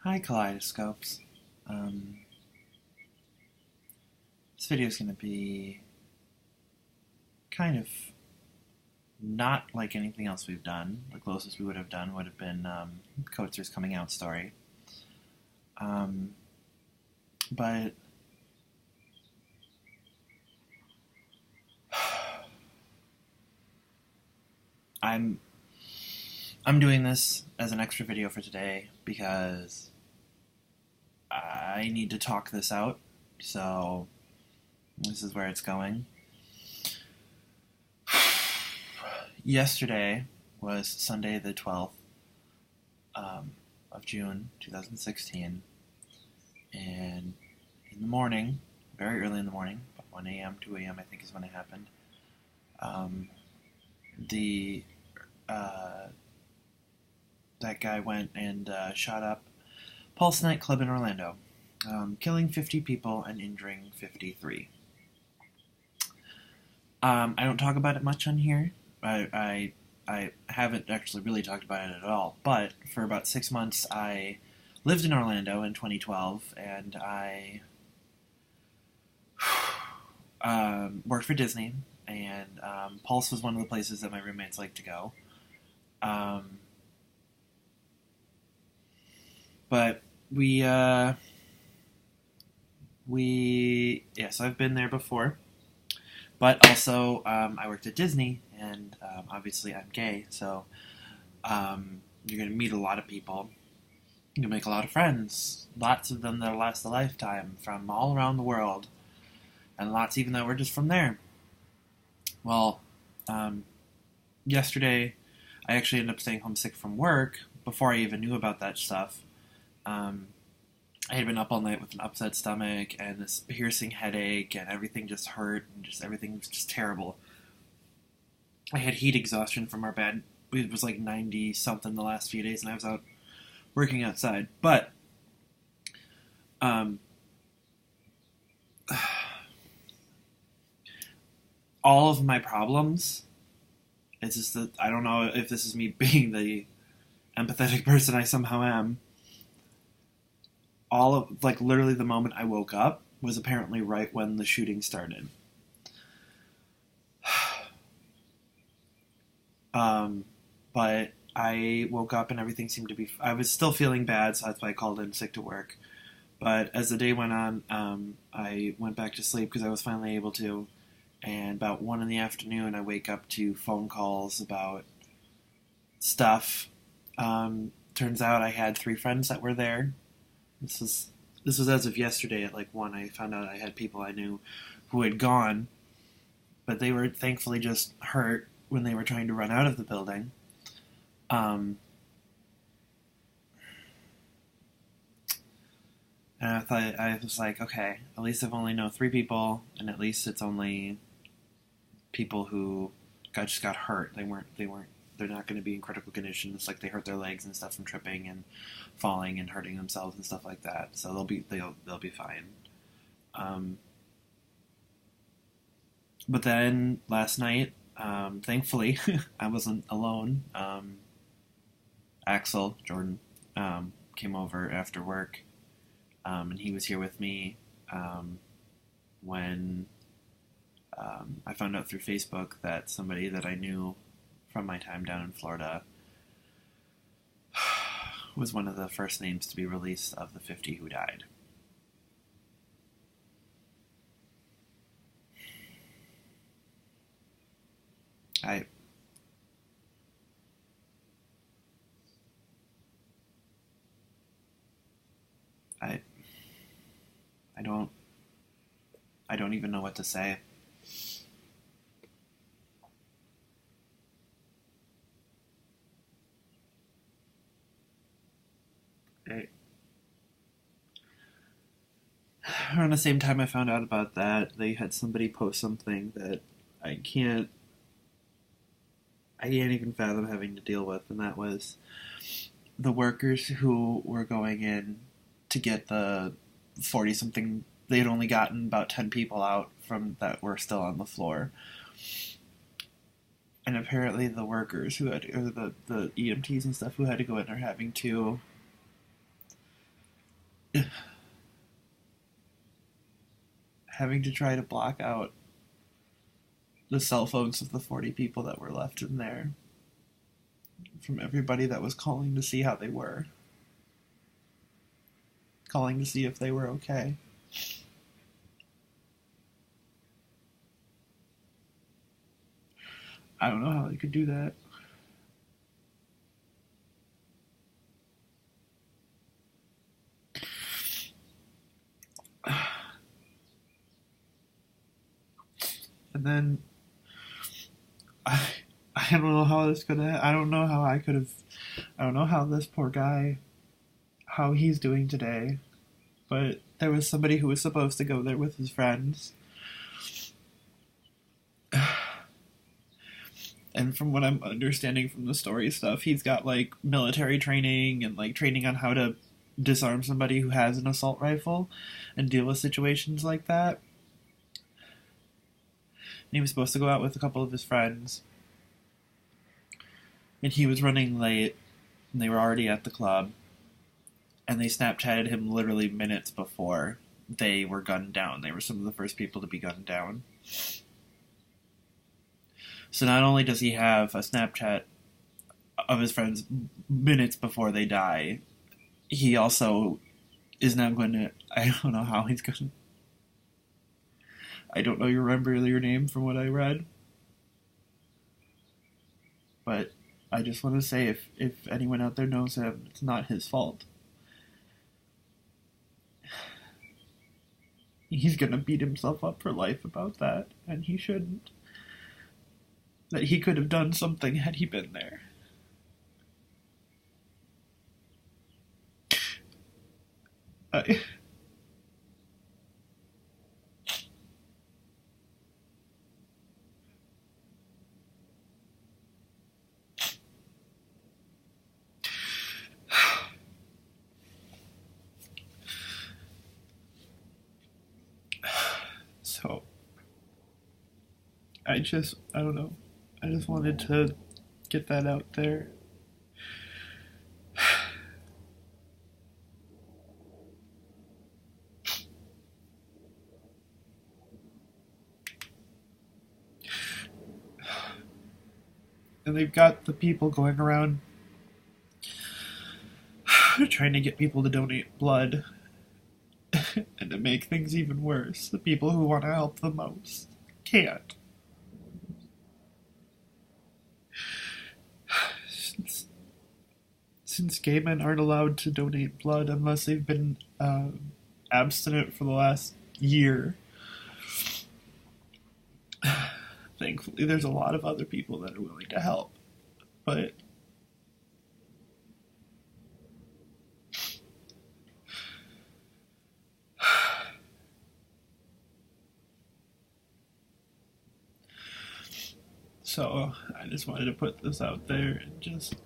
Hi, Kaleidoscopes. This video is going to be kind of not like anything else we've done. The closest we would have done would have been Coatzer's coming out story. But I'm doing this as an extra video for today because I need to talk this out. So this is where it's going. Yesterday was Sunday the 12th of June 2016, and in the morning, very early in the morning, about 1 a.m., 2 a.m. I think is when it happened, that guy went and shot up Pulse nightclub in Orlando, killing 50 people and injuring 53. I don't talk about it much on here. I haven't actually really talked about it at all, but for about 6 months I lived in Orlando in 2012, and I worked for Disney, and Pulse was one of the places that my roommates liked to go. But so I've been there before. But also, I worked at Disney, and obviously I'm gay, so you're going to meet a lot of people. You're going to make a lot of friends. Lots of them that'll last a lifetime from all around the world. And lots even that were just from there. Well, yesterday, I actually ended up staying home sick from work before I even knew about that stuff. I had been up all night with an upset stomach and this piercing headache, and everything just hurt, and everything was just terrible. I had heat exhaustion from our bed. It was like 90 something the last few days, and I was out working outside. But all of my problems, it's just that I don't know if this is me being the empathetic person I somehow am. All of, like, literally the moment I woke up was apparently right when the shooting started. But I woke up and everything seemed to be... I was still feeling bad, so that's why I called in sick to work. But as the day went on, I went back to sleep because I was finally able to. And about 1 in the afternoon, I wake up to phone calls about stuff. Turns out I had 3 friends that were there. This was as of yesterday at like 1. I found out I had people I knew who had gone, but they were thankfully just hurt when they were trying to run out of the building. And I was like, okay, at least I've only known 3 people, and at least it's only people who just got hurt. They're not going to be in critical condition. It's like they hurt their legs and stuff from tripping and falling and hurting themselves and stuff like that. So they'll be fine. But then last night, thankfully, I wasn't alone. Axel Jordan came over after work, and he was here with me when I found out through Facebook that somebody that I knew from my time down in Florida was one of the first names to be released of the 50 who died. I don't even know what to say. Around the same time I found out about that, they had somebody post something that I can't even fathom having to deal with, and that was the workers who were going in to get the 40-something. They had only gotten about 10 people out from that were still on the floor. And apparently the workers who had, or the EMTs and stuff who had to go in are having to having to try to block out the cell phones of the 40 people that were left in there from everybody that was calling to see how they were, calling to see if they were okay. I don't know how they could do that. And then I don't know how this could have. I don't know how I could have. I don't know how this poor guy, how he's doing today. But there was somebody who was supposed to go there with his friends. And from what I'm understanding from the story stuff, he's got like military training and like training on how to disarm somebody who has an assault rifle and deal with situations like that. And he was supposed to go out with a couple of his friends. And he was running late, and they were already at the club. And they Snapchatted him literally minutes before they were gunned down. They were some of the first people to be gunned down. So not only does he have a Snapchat of his friends minutes before they die, he also is now going to... I don't know how he's going to... I don't know remember your name from what I read. But I just want to say, if anyone out there knows him, it's not his fault. He's going to beat himself up for life about that, and he shouldn't. That he could have done something had he been there. So, I don't know. I just wanted to get that out there. And they've got the people going around trying to get people to donate blood. And to make things even worse, the people who want to help the most can't. Since gay men aren't allowed to donate blood unless they've been abstinent for the last year, thankfully there's a lot of other people that are willing to help. But so I just wanted to put this out there and just,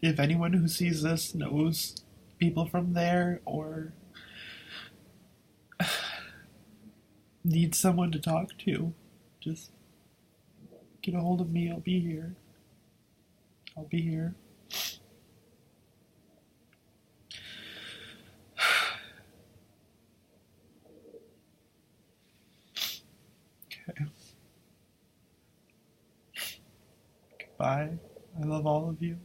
if anyone who sees this knows people from there or needs someone to talk to, just get a hold of me. I'll be here. Okay. Goodbye. I love all of you.